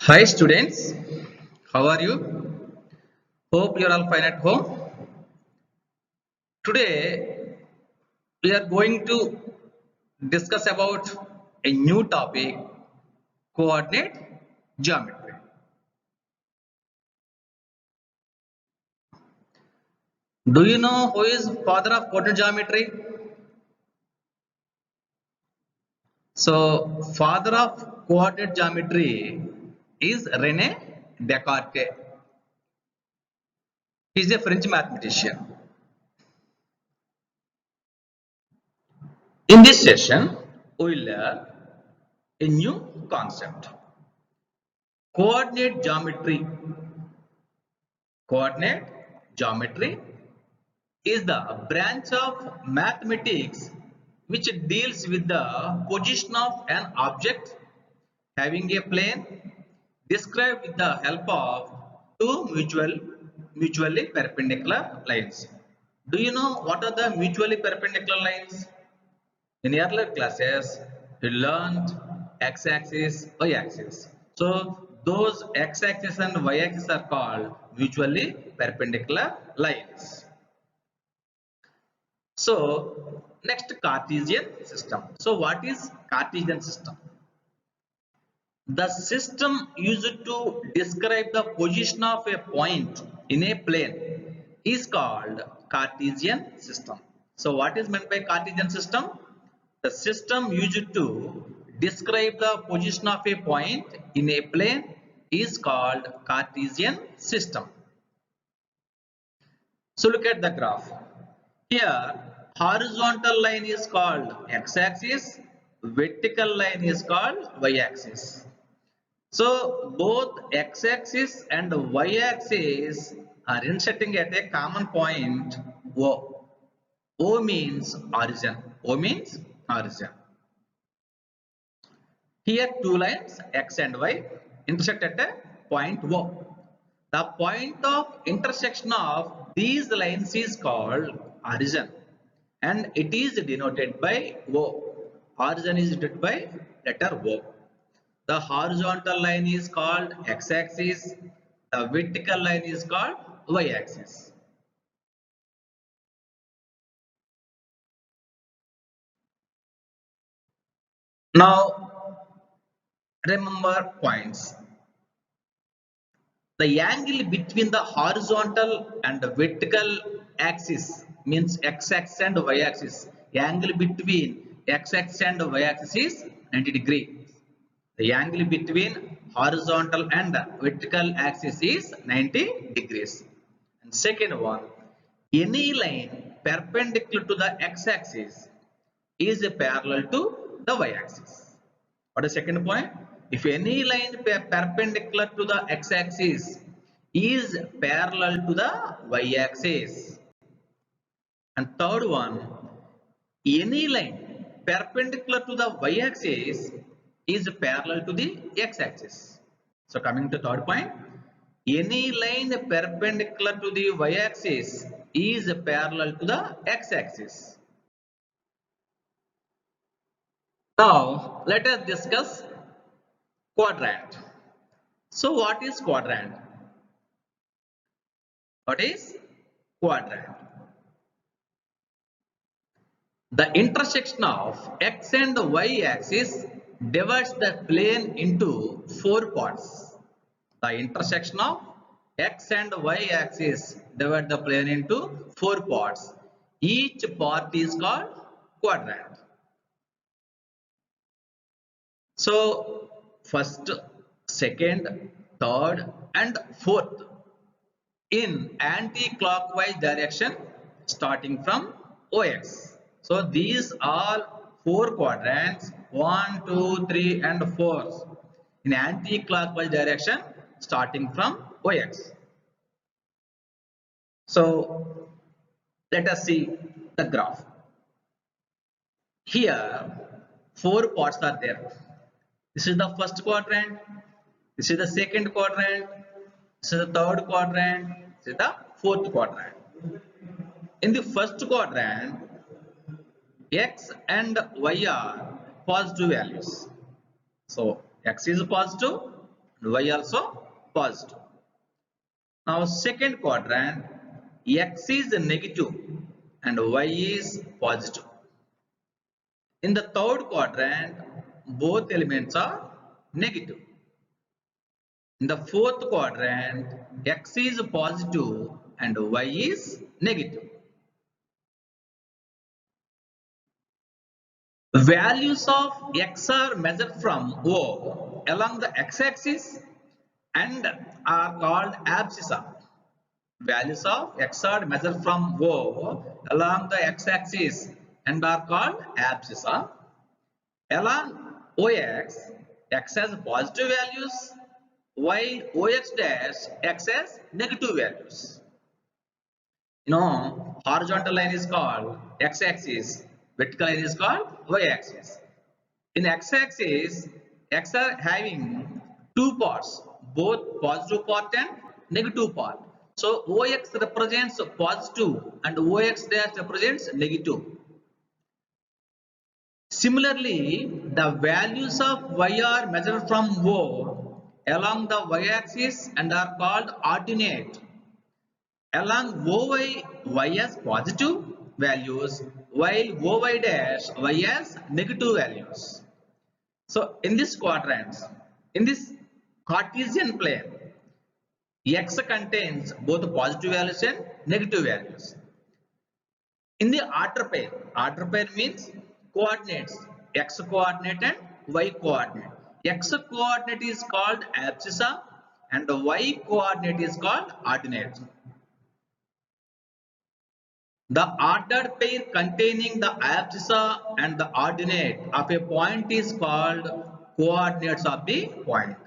Hi students, how are you? Hope you are all fine at home. Today we are going to discuss about a new topic, coordinate geometry. Do you know who is father of coordinate geometry? So father of coordinate geometry is Rene Descartes. He is a French mathematician. In this session, we will learn a new concept. Coordinate geometry. Coordinate geometry is the branch of mathematics which deals with the position of an object having a plane described with the help of two mutually perpendicular lines. Do you know what are the mutually perpendicular lines? In earlier classes, we learned x-axis, y-axis. So those x-axis and y-axis are called mutually perpendicular lines. So next, Cartesian system. So what is Cartesian system? The system used to describe the position of a point in a plane is called Cartesian system. So what is meant by Cartesian system? The system used to describe the position of a point in a plane is called Cartesian system. So look at the graph. Here, horizontal line is called x-axis, vertical line is called y-axis. So both x-axis and y-axis are intersecting at a common point O. O means origin. O means origin. Here two lines x and y intersect at a point O. The point of intersection of these lines is called origin and it is denoted by O. Origin is denoted by letter O. The horizontal line is called x-axis. The vertical line is called y-axis. Now remember points. The angle between the horizontal and the vertical axis means x-axis and y-axis. The angle between x-axis and y-axis is 90 degrees. The angle between horizontal and vertical axis is 90 degrees. And second one, any line perpendicular to the x-axis is parallel to the y-axis. What is the second point? If any line perpendicular to the x-axis is parallel to the y-axis. And third one, any line perpendicular to the y-axis is parallel to the x-axis. So coming to third point, any line perpendicular to the y-axis is parallel to the x-axis. Now let us discuss quadrant. So what is quadrant? What is quadrant? The intersection of x and y axis divides the plane into four parts. The intersection of x and y axis divides the plane into four parts. Each part is called quadrant. So first, second, third and fourth in anti-clockwise direction starting from OX. So these are four quadrants 1, 2, 3 and 4 in anti-clockwise direction starting from OX. So let us see the graph. Here four parts are there. This is the first quadrant, this is the second quadrant, this is the third quadrant, this is the fourth quadrant. In the first quadrant, x and y are positive values. So x is positive, y also positive. Now second quadrant, x is negative and y is positive. In the third quadrant, both elements are negative. In the fourth quadrant, x is positive and y is negative. Values of x are measured from O along the x-axis and are called abscissa. Values of x are measured from O along the x-axis and are called abscissa. Along OX, x has positive values, while OX dash, x has negative values. Horizontal line is called x-axis, vertical line is called y-axis. In x-axis, x are having two parts, both positive part and negative part. So OX represents positive and OX dash represents negative. Similarly, the values of y are measured from O along the y-axis and are called ordinate. Along OY, y has positive values, while OY dash, y has negative values. So in this quadrant, in this Cartesian plane, x contains both positive values and negative values. In the order pair means coordinates, x coordinate and y coordinate. X coordinate is called abscissa and the y coordinate is called ordinate. The ordered pair containing the abscissa and the ordinate of a point is called coordinates of the point.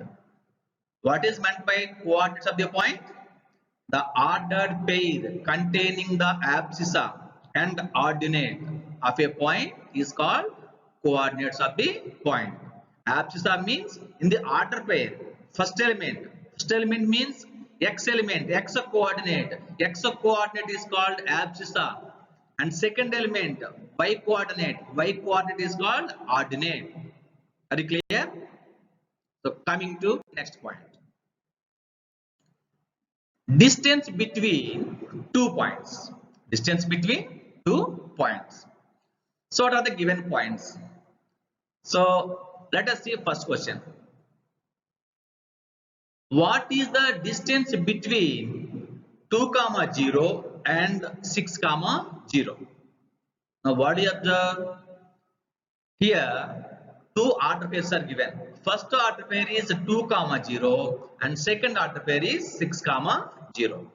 What is meant by coordinates of the point? The ordered pair containing the abscissa and ordinate of a point is called coordinates of the point. Abscissa means in the order pair, first element means x element, x coordinate is called abscissa, and second element y coordinate is called ordinate. Are you clear? So coming to next point. Distance between 2 points. Distance between 2 points. So what are the given points? So let us see first question. What is the distance between 2, 0 and 6, 0? Now what do you observe? Here two order pairs are given. First order pair is 2, 0 and second order pair is 6, 0.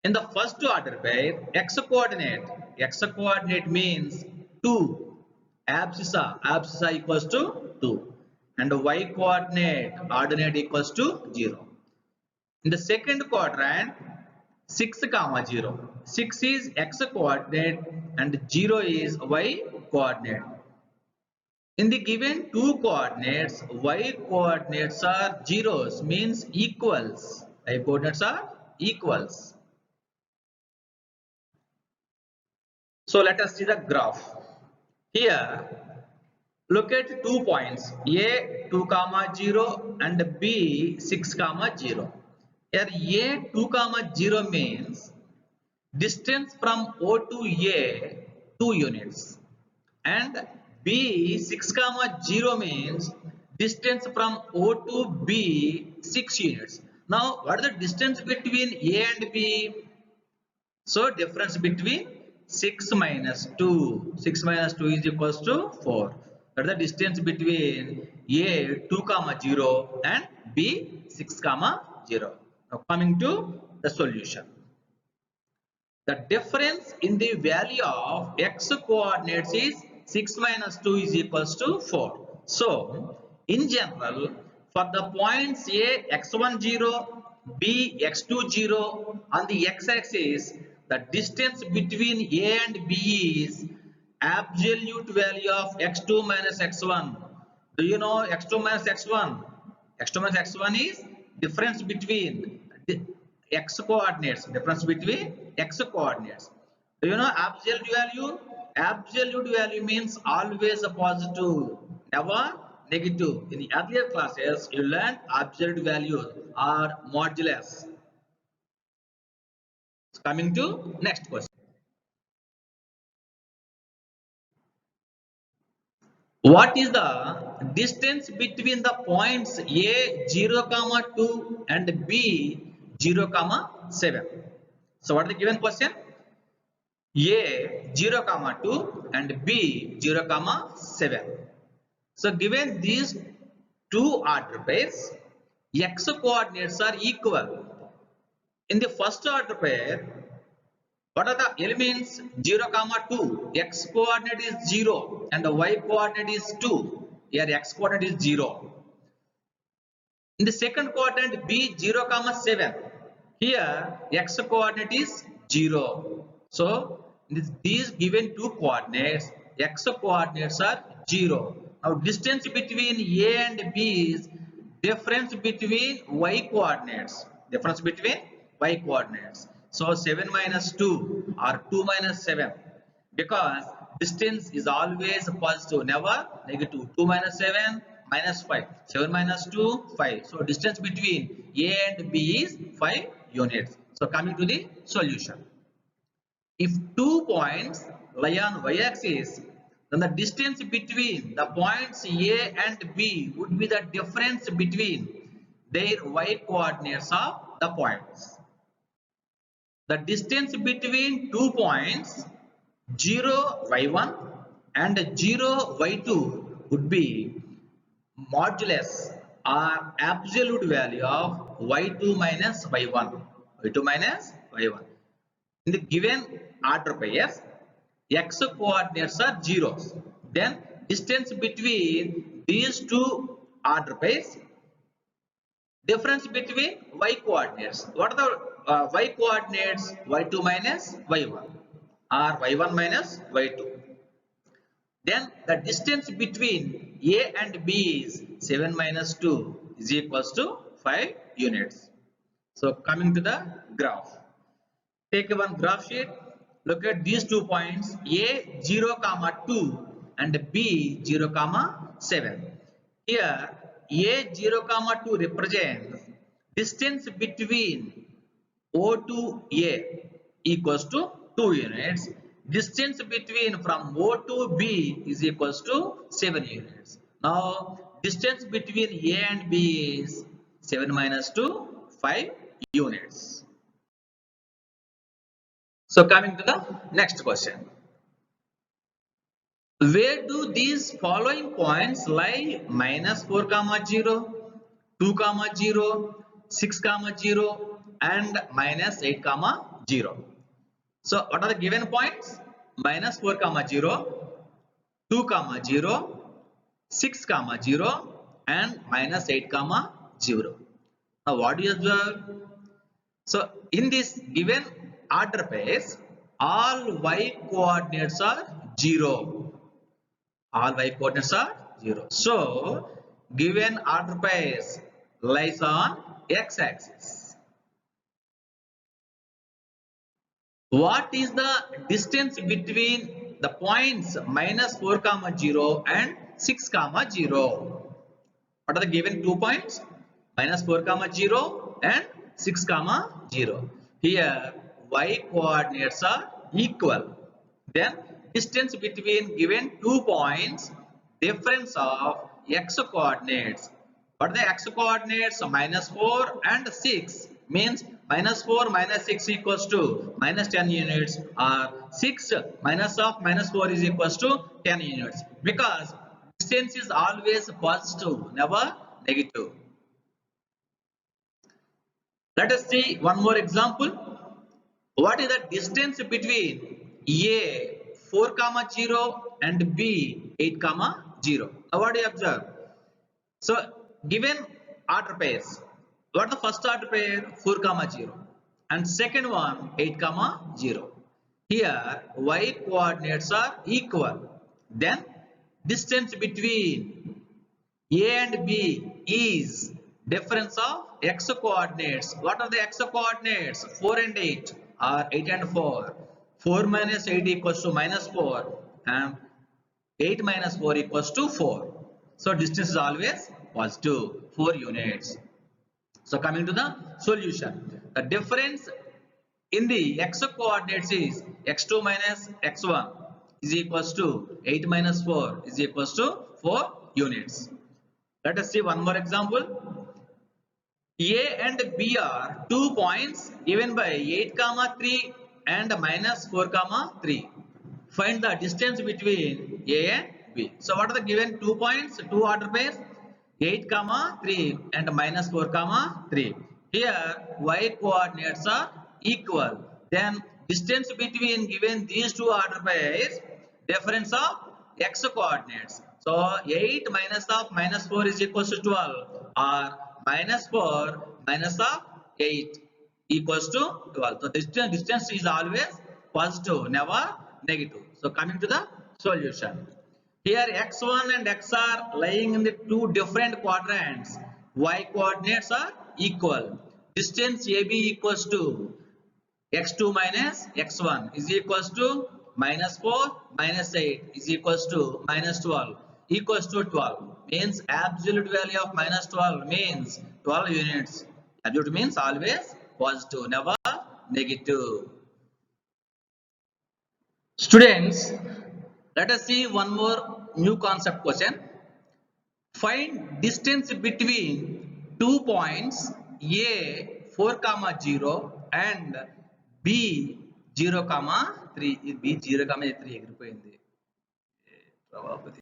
In the first order pair, x coordinate means 2, abscissa equals to 2, and y coordinate, ordinate equals to 0. In the second quadrant, 6, 0. 6 is x coordinate and 0 is y coordinate. In the given two coordinates, y coordinates are zeros, means equals. Y coordinates are equals. So let us see the graph. Here, look at 2 points, A 2, 0 and B 6, 0. Here A 2, 0 means distance from O to A 2 units, and B 6, 0 means distance from O to B 6 units. Now what is the distance between A and B? So difference between 6 minus 2. 6 minus 2 is equals to 4. That is the distance between A 2, 0 and B 6, 0. Now coming to the solution. The difference in the value of x coordinates is 6 minus 2 is equals to 4. So in general, for the points A x1 0, B x2 0 on the x-axis, the distance between A and B is absolute value of x2 minus x1. Do you know x2 minus x1? x2 minus x1 is difference between x coordinates. Difference between x coordinates. Do you know absolute value? Absolute value means always a positive, never negative. In the earlier classes, you learned absolute values or modulus. Coming to next question. What is the distance between the points A 0, 2 and B 0, 7? So what is the given question? A 0, 2 and B 0, 7. So given these two order pairs, x coordinates are equal. In the first order pair, what are the elements? 0, 2. X coordinate is 0 and the y coordinate is 2. Here x coordinate is 0. In the second quadrant B 0, 7. Here x coordinate is 0. So these given two coordinates, x coordinates are 0. Now distance between A and B is difference between y coordinates. Difference between y coordinates. So 7 minus 2 or 2 minus 7, because distance is always positive, never negative. 2 minus 7 minus 5. 7 minus 2 5. So distance between A and B is 5 units. So coming to the solution. If 2 points lie on y-axis, then the distance between the points A and B would be the difference between their y coordinates of the points. The distance between 2 points 0 y1 and 0 y2 would be modulus or absolute value of y2 minus y1. y2 minus y1. In the given order pairs, x coordinates are zeros. Then distance between these two order pairs, difference between y coordinates. What are the y coordinates? y2 minus y1 or y1 minus y2. Then the distance between A and B is 7 minus 2 is equals to 5 units. So coming to the graph. Take one graph sheet. Look at these 2 points A 0, 2 and B 0, 7. Here A 0, 2 represents distance between O to A equals to 2 units. Distance between from O to B is equals to 7 units. Now distance between A and B is 7 minus 2, 5 units. So coming to the next question. Where do these following points lie? Minus 4, 0, 2, 0, 6, 0 and minus 8, 0. So what are the given points? Minus 4, 0, 2, 0, 6, 0 and minus 8, 0. Now what do you observe? So in this given order pairs, all y coordinates are 0. All y coordinates are 0. So given order pairs lies on x-axis. What is the distance between the points minus 4, 0 and 6, 0? What are the given 2 points? Minus 4, 0 and 6, 0. Here y coordinates are equal. Then distance between given 2 points, difference of x coordinates. What are the x coordinates? Minus 4 and 6 means minus 4 minus 6 equals to minus 10 units, or 6 minus of minus 4 is equals to 10 units, because distance is always positive, never negative. Let us see one more example. What is the distance between A 4, 0 and B 8, 0? Now what do you observe? So given order pairs, what is the first order pair? 4, 0 and second one 8, 0. Here y coordinates are equal. Then distance between A and B is difference of x coordinates. What are the x coordinates? 4 and 8 or 8 and 4. 4 minus 8 equals to minus 4 and 8 minus 4 equals to 4. So distance is always positive, 4 units. So coming to the solution, the difference in the x coordinates is x2 minus x1 is equals to 8 minus 4 is equals to 4 units. Let us see one more example. A and B are 2 points given by 8 comma 3 and minus 4 comma 3. Find the distance between A and B. So what are the given 2 points, 2 order pairs? 8 comma 3 and minus 4 comma 3. Here y coordinates are equal. Then distance between given these two order pairs, difference of x coordinates. So 8 minus of minus 4 is equals to 12, or minus 4 minus of 8 equals to 12. So distance is always positive, never negative. So coming to the solution. Here x1 and x are lying in the two different quadrants. Y coordinates are equal. Distance AB equals to x2 minus x1 is equals to minus 4 minus 8 is equals to minus 12 equals to 12. Means absolute value of minus 12 means 12 units. Absolute means always positive, never negative. Students, let us see one more new concept question. Find distance between 2 points A 4 comma 0 and B 0 comma 3. B 0 comma 3 ఎగిరిపోయింది. Prabhavati.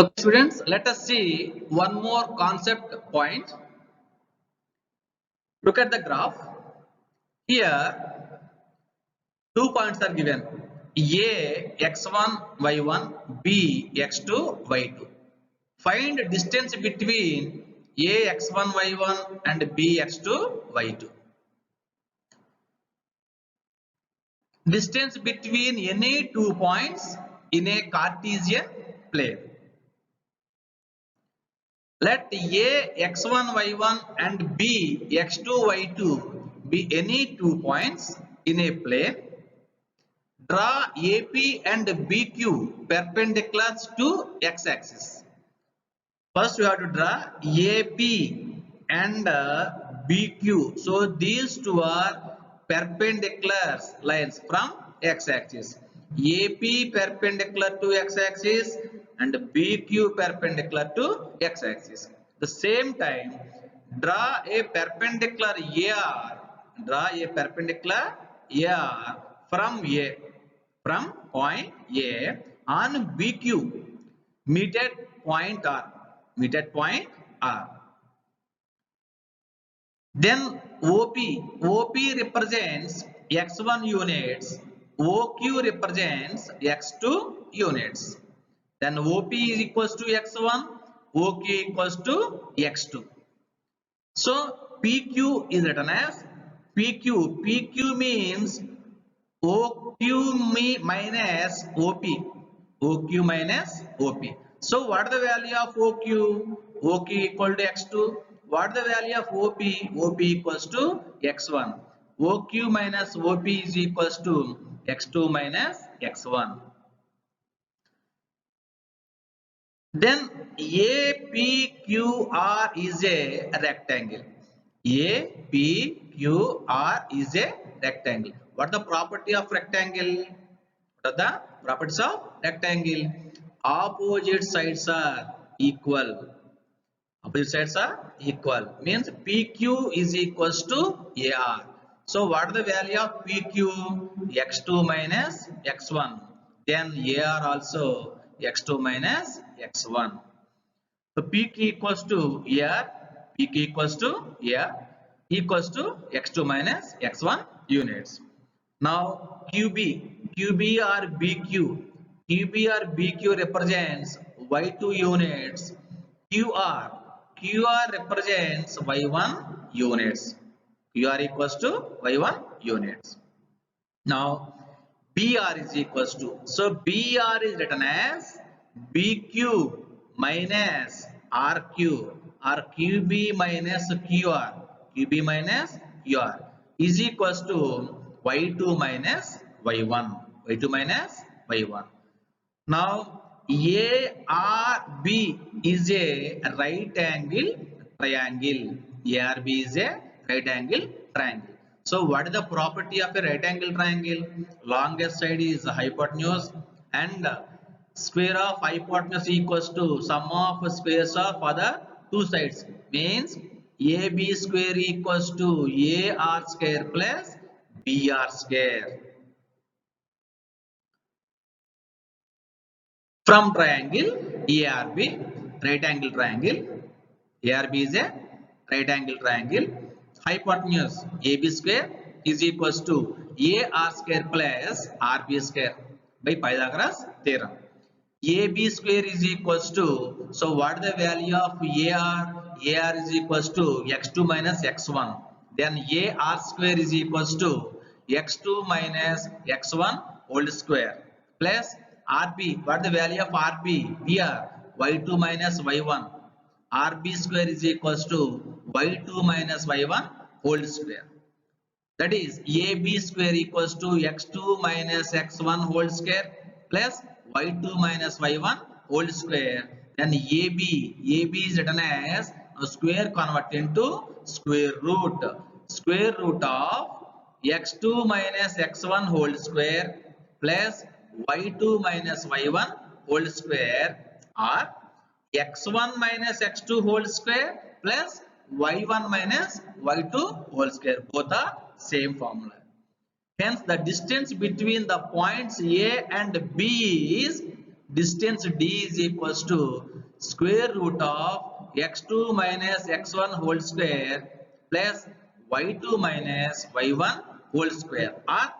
Okay, students, let us see one more concept point. Look at the graph. Here, 2 points are given. A x1 y1, B x2 y2. Find distance between A x1 y1 and B x2 y2. Distance between any 2 points in a Cartesian plane. Let A x1 y1 and B x2 y2 be any 2 points in a plane. Draw AP and BQ perpendicular to x-axis. First we have to draw AP and BQ. So these two are perpendicular lines from x-axis. AP perpendicular to x-axis and BQ perpendicular to x-axis. The same time, draw a perpendicular AR. Draw a perpendicular AR from A, from point A on BQ. Meet at point R. Meet at point R. Then OP represents x1 units, OQ represents x2 units. Then OP is equals to x1, OQ equals to x2. So PQ is written as PQ. PQ means OQ minus OP. OQ minus OP. So what is the value of OQ? OQ equal to x2. What is the value of OP? OP equals to x1. OQ minus OP is equals to x2 minus x1. Then APQR is a rectangle. APQR is a rectangle. What is the property of rectangle? What are the properties of rectangle? Opposite sides are equal. Opposite sides are equal. Means PQ is equals to AR. So what is the value of PQ? X2 minus X1. Then AR also x2 minus x1. So PQ equals to AR, PQ equals to AR equals to x2 minus x1 units. Now QB or BQ, QB or BQ represents y2 units, QR represents y1 units. QR equals to y1 units. Now BR is equals to, so BR is written as BQ minus RQ or QB minus QR, QB minus QR is equals to Y2 minus Y1, Y2 minus Y1. Now ARB is a right angle triangle. ARB is a right angle triangle. So what is the property of a right angle triangle? Longest side is hypotenuse and square of hypotenuse equals to sum of squares of other two sides. Means AB square equals to AR square plus BR square. From triangle ARB, right angle triangle. ARB is a right angle triangle. Hypotenuse AB square is equals to AR square plus RB square by Pythagoras theorem. AB square is equals to, so what is the value of AR? AR is equals to x2 minus x1. Then AR square is equals to x2 minus x1 whole square plus RB. What is the value of RB? Here y2 minus y1. RB square is equals to y2 minus y1 whole square. That is AB square equals to x2 minus x1 whole square plus y2 minus y1 whole square. Then AB is written as a square convert into square root. Square root of x2 minus x1 whole square plus y2 minus y1 whole square or x1 minus x2 whole square plus y1 minus y2 whole square. Both are same formula. Hence the distance between the points A and B is distance D is equals to square root of x2 minus x1 whole square plus y2 minus y1 whole square or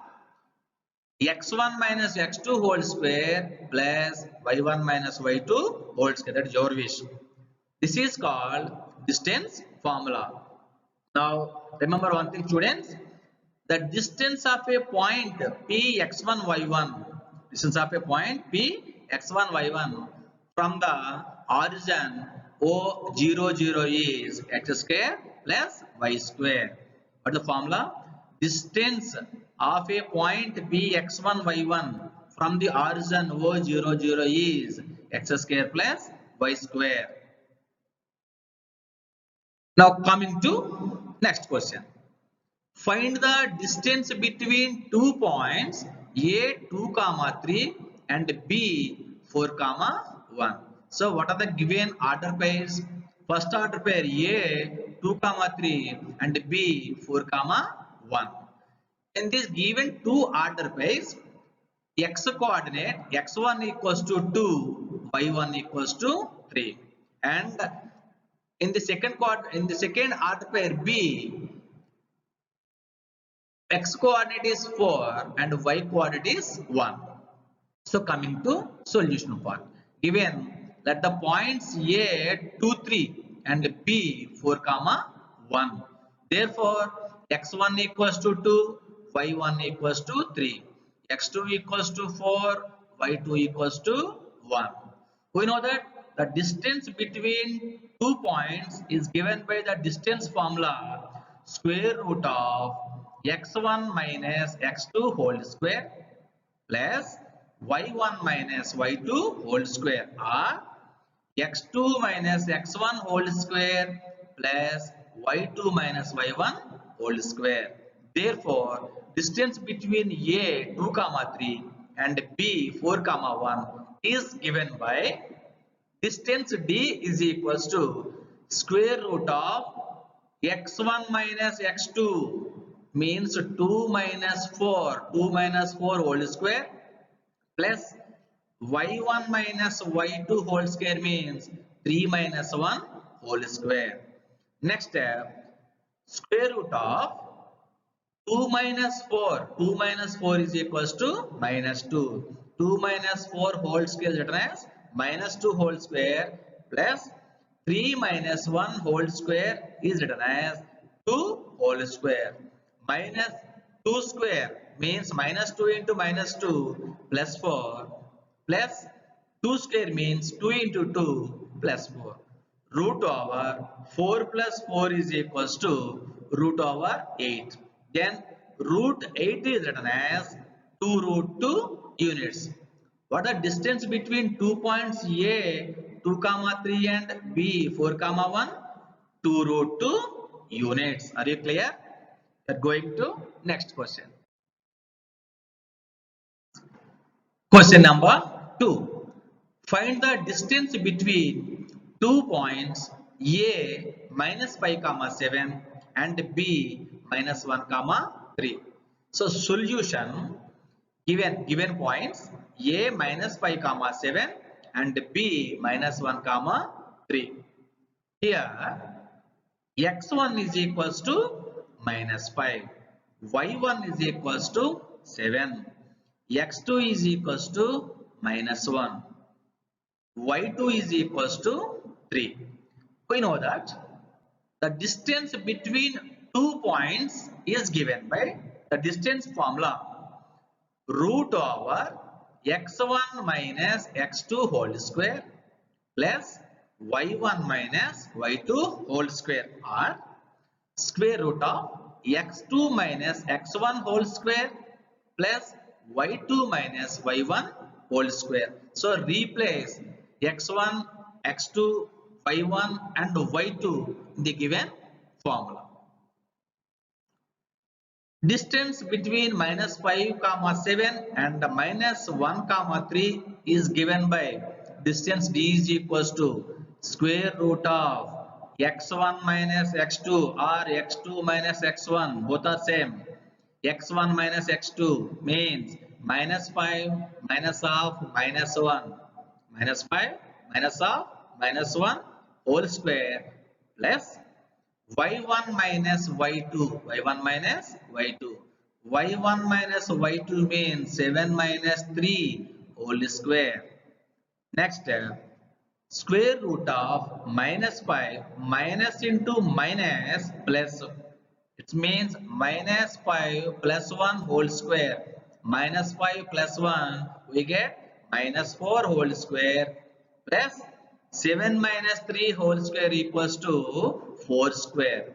x1 minus x2 whole square plus y1 minus y2 whole square. That is your wish. This is called distance formula. Now remember one thing, students. The distance of a point P x1 y1, distance of a point P x1 y1 from the origin O00 is x square plus y square. What is the formula? Distance of a point P x1 y1 from the origin O00 is x square plus y square. Now coming to Next question. Find the distance between 2 points A 2 comma 3 and B 4 comma 1. So what are the given order pairs? First order pair A 2 comma 3 and B 4 comma 1. In this given two order pairs, x coordinate x1 equals to 2, y1 equals to 3, and in the second order pair B, x coordinate is 4 and y coordinate is 1. So coming to solution part, given that the points A 2 3 and B 4 comma 1, therefore x1 equals to 2, y1 equals to 3, x2 equals to 4, y2 equals to 1. We know that the distance between 2 points is given by the distance formula, square root of x1 minus x2 whole square plus y1 minus y2 whole square, or x2 minus x1 whole square plus y2 minus y1 whole square. Therefore, distance between A 2 comma 3 and B 4 comma 1 is given by distance D is equals to square root of x1 minus x2 means 2 minus 4 whole square plus y1 minus y2 whole square means 3 minus 1 whole square. Next step, square root of 2 minus 4 is equals to minus 2. 2 minus 4 whole square is written as minus 2 whole square plus 3 minus 1 whole square is written as 2 whole square. Minus 2 square means minus 2 into minus 2 plus 4 plus 2 square means 2 into 2 plus 4. Root over 4 plus 4 is equals to root over 8. Then root 8 is written as 2 root 2 units. What are the distance between 2 points A 2 comma 3 and B 4 comma 1? 2 root 2 units. Are you clear? We are going to next question. Question number 2. Find the distance between 2 points A minus 5 comma 7 and B minus 1 comma 3. So solution, given points A minus 5 comma 7 and B minus 1 comma 3. Here x1 is equals to minus 5, y1 is equals to 7, x2 is equals to minus 1, y2 is equals to 3. We know that the distance between 2 points is given by the distance formula, root over x1 minus x2 whole square plus y1 minus y2 whole square, or square root of x2 minus x1 whole square plus y2 minus y1 whole square. So replace x1, x2, y1 and y2 in the given formula. Distance between minus 5 comma 7 and minus 1 comma 3 is given by distance D is equals to square root of x1 minus x2 or x2 minus x1, both are same. x1 minus x2 means minus 5 minus of minus 1, minus 5 minus of minus 1 whole square plus y1 minus y2, y1 minus y2. y1 minus y2 means 7 minus 3 whole square. Next step, square root of minus 5 minus into minus plus, it means minus 5 plus 1 whole square. Minus 5 plus 1 we get minus 4 whole square plus 7 minus 3 whole square equals to 4 square.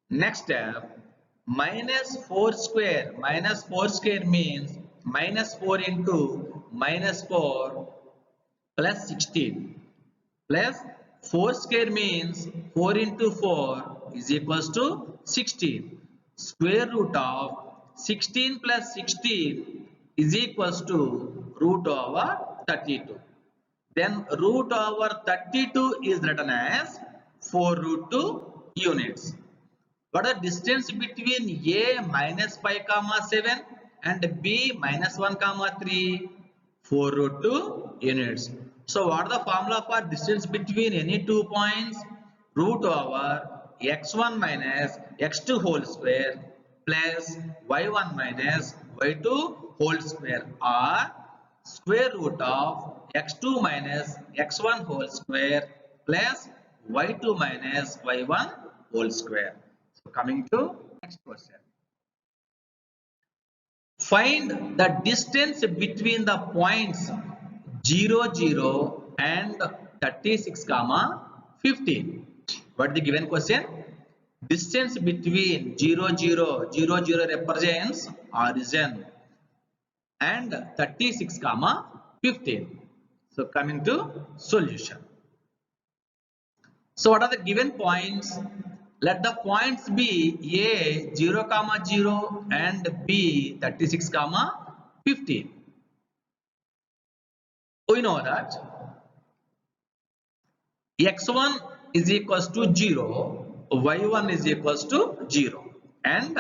Next step, minus 4 square means minus 4 into minus 4 plus 16 plus 4 square means 4 into 4 is equals to 16. Square root of 16 plus 16 is equals to root over 32. Then root over 32 is written as 4 root 2 units. What is the distance between A minus 5 comma 7 and B minus 1 comma 3? 4 root 2 units. So what is the formula for distance between any two points? Root over x1 minus x2 whole square plus y1 minus y2 whole square, or square root of x2 minus x1 whole square plus y2 minus y1 whole square. So coming to next question. Find the distance between the points 0, 0 and 36, comma 15. What is the given question? Distance between 0, 0, 0, 0 represents origin, and 36, comma 15. So coming to solution. So what are the given points? Let the points be A 0, comma 0 and B 36, comma 15. We know that x1 is equals to 0, y1 is equals to 0, and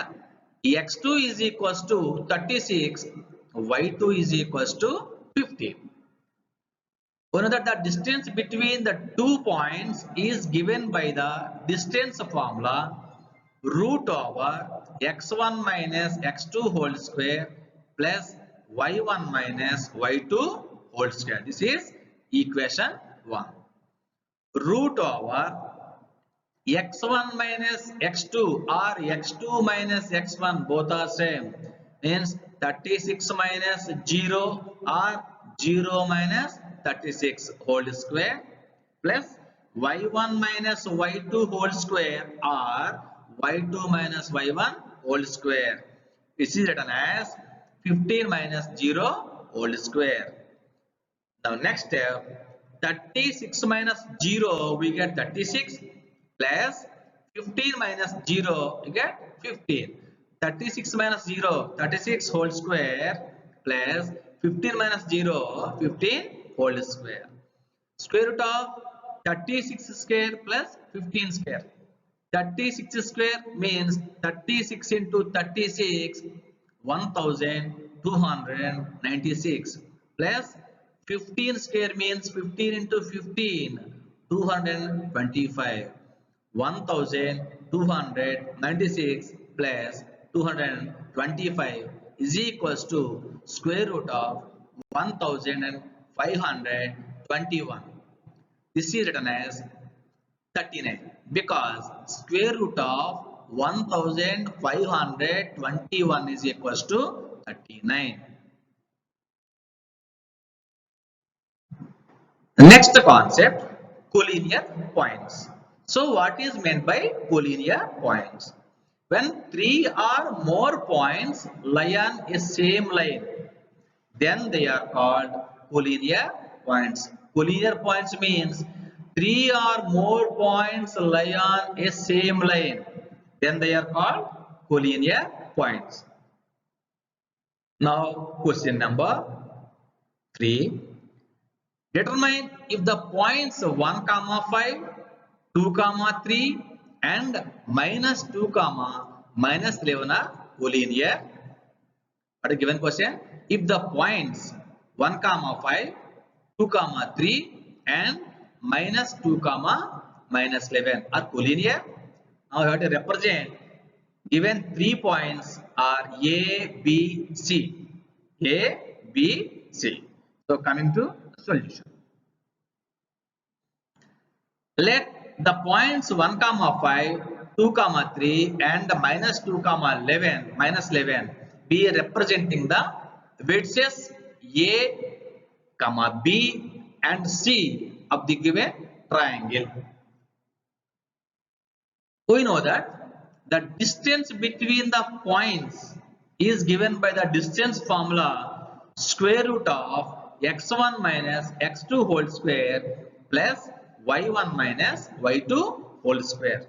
x2 is equals to 36, y2 is equals to 15. We know that the distance between the 2 points is given by the distance formula root over x1 minus x2 whole square plus y1 minus y2 whole square. This is equation 1. Root over x1 minus x2 or x2 minus x1 both are same, means 36 minus 0 or 0 minus 36 whole square plus y1 minus y2 whole square or y2 minus y1 whole square. This is written as 15 minus 0 whole square. Now next step, 36 minus 0 we get 36 plus 15 minus 0 we get 15. 36 minus 0 36 whole square plus 15 minus 0 15 whole square. Square root of 36 square plus 15 square. 36 square means 36 into 36 1296 plus 15 square means 15 into 15 225. 1296 plus 225 is equals to square root of 1521. This is written as 39 because square root of 1521 is equals to 39. Next concept, collinear points. So what is meant by collinear points? When 3 or more points lie on a same line, then they are called collinear points. Collinear points means 3 or more points lie on a same line, then they are called collinear points. Now question number 3. Determine if the points 1, 5, 2, 3 and minus 2, minus 11 are collinear. What is given question? If the points 1, 5, 2, 3 and minus 2, minus 11 are collinear. Now you have to represent given 3 points are A, B, C. A, B, C. So coming to solution. Let the points 1, 5, 2, 3 and minus 2, minus 11 be representing the vertices A, B and C of the given triangle. We know that the distance between the points is given by the distance formula square root of x1 minus x2 whole square plus y1 minus y2 whole square.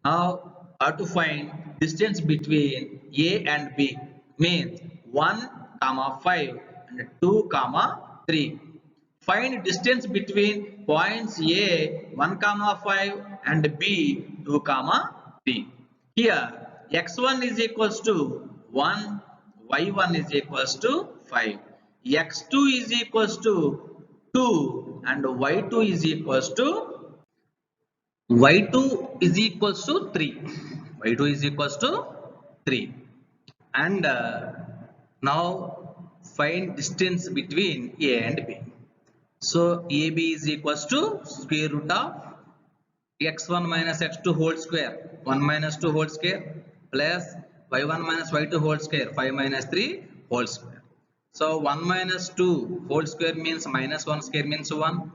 Now How to find distance between A and B means 1, comma 5 and 2, comma 3. Find distance between points A 1, comma 5 and B 2, comma 3. Here x1 is equals to 1, y1 is equals to 5, x2 is equals to 2 and y2 is equals to y2 is equals to 3. Y2 is equals to 3. And now find distance between A and B. So AB is equals to square root of x1 minus x2 whole square, 1 minus 2 whole square, plus y1 minus y2 whole square, 5 minus 3 whole square. So 1 minus 2 whole square means minus 1 square means 1.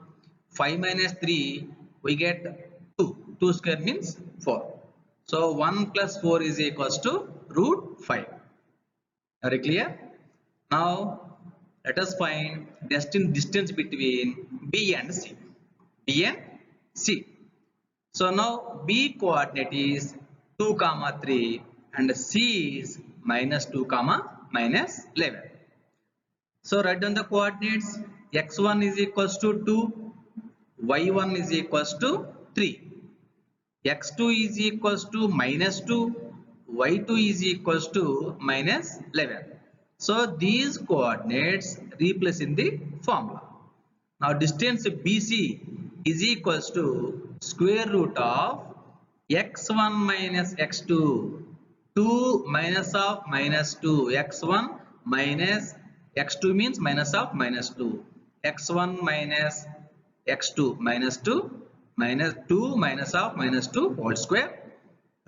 5 minus 3 we get 2. 2 square means 4. So 1 plus 4 is equals to root 5. Very clear? Now let us find distance between B and C. B and C. So now B coordinate is 2, comma 3 and C is minus 2, comma minus 11. So write down the coordinates. X1 is equals to 2, y1 is equals to 3, x2 is equals to minus 2, y2 is equals to minus 11. So these coordinates replace in the formula. Now distance BC is equals to square root of x1 minus x2, 2 minus of minus 2, x1 minus x2 means minus of minus 2, x1 minus x2 minus 2 minus 2 minus of minus 2 whole square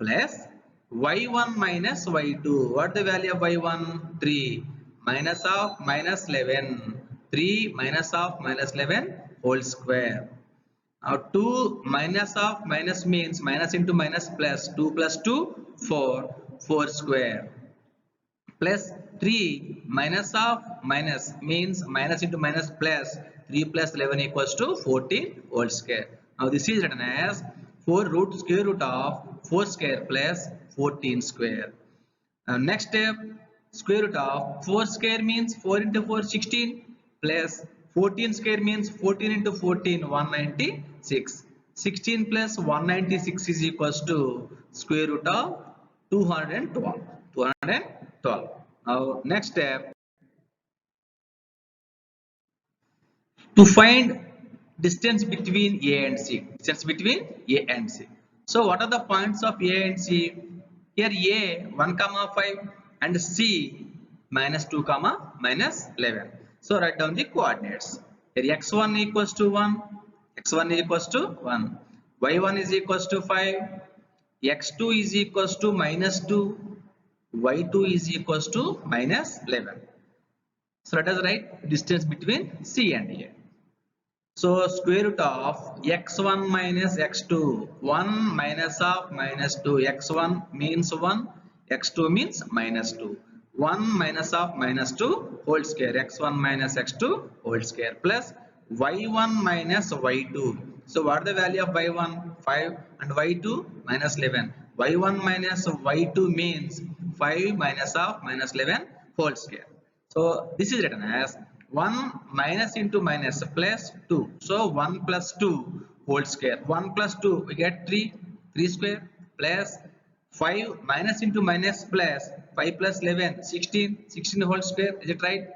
plus y1 minus y2. What the value of y1? 3 minus of minus 11, 3 minus of minus 11 whole square. Now 2 minus of minus means minus into minus plus 2 plus 2 4, 4 square plus 3 minus of minus means minus into minus plus 3 plus 11 equals to 14 whole square. Now this is written as 4 root square root of 4 square plus 14 square. Next step, square root of 4 square means 4 into 4 16 plus 14 square means 14 into 14 196. 16 plus 196 is equals to square root of 212. 212. Now next step, to find distance between A and C. Distance between A and C. So what are the points of A and C? Here A 1, comma 5 and C minus 2, comma minus 11. So write down the coordinates. Here x1 equals to 1, x1 is equals to 1, y1 is equals to 5, x2 is equals to minus 2, y2 is equals to minus 11. So let us write distance between C and A. So square root of x1 minus x2, 1 minus of minus 2, x1 means 1, x2 means minus 2, 1 minus of minus 2 whole square, x1 minus x2 whole square plus y1 minus y2. So what is the value of y1? 5 and y2 minus 11. y1 minus y2 means 5 minus of minus 11 whole square. So this is written as 1 minus into minus plus 2. So 1 plus 2 whole square. 1 plus 2 we get 3, 3 square plus 5 minus into minus plus 5 plus 11, 16, 16 whole square. Is it right?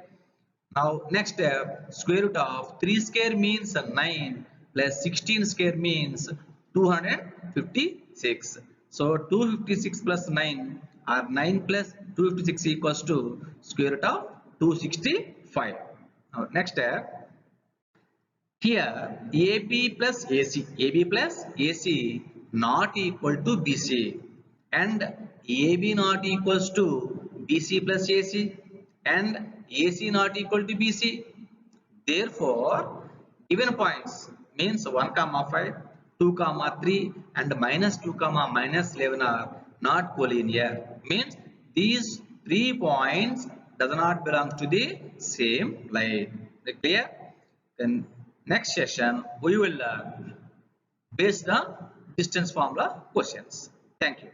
Now next step, square root of 3 square means 9 plus 16 square means 256. So 256 plus 9 or 9 plus 256 equals to square root of 265. Now next step, here AB plus AC, AB plus AC not equal to BC and AB not equals to BC plus AC and AC not equal to BC. Therefore, given points means 1, comma 5, 2, comma 3 and minus 2, comma minus 11 are not collinear. Means these 3 points does not belong to the same line. Clear? Then next session we will base the distance formula questions. Thank you.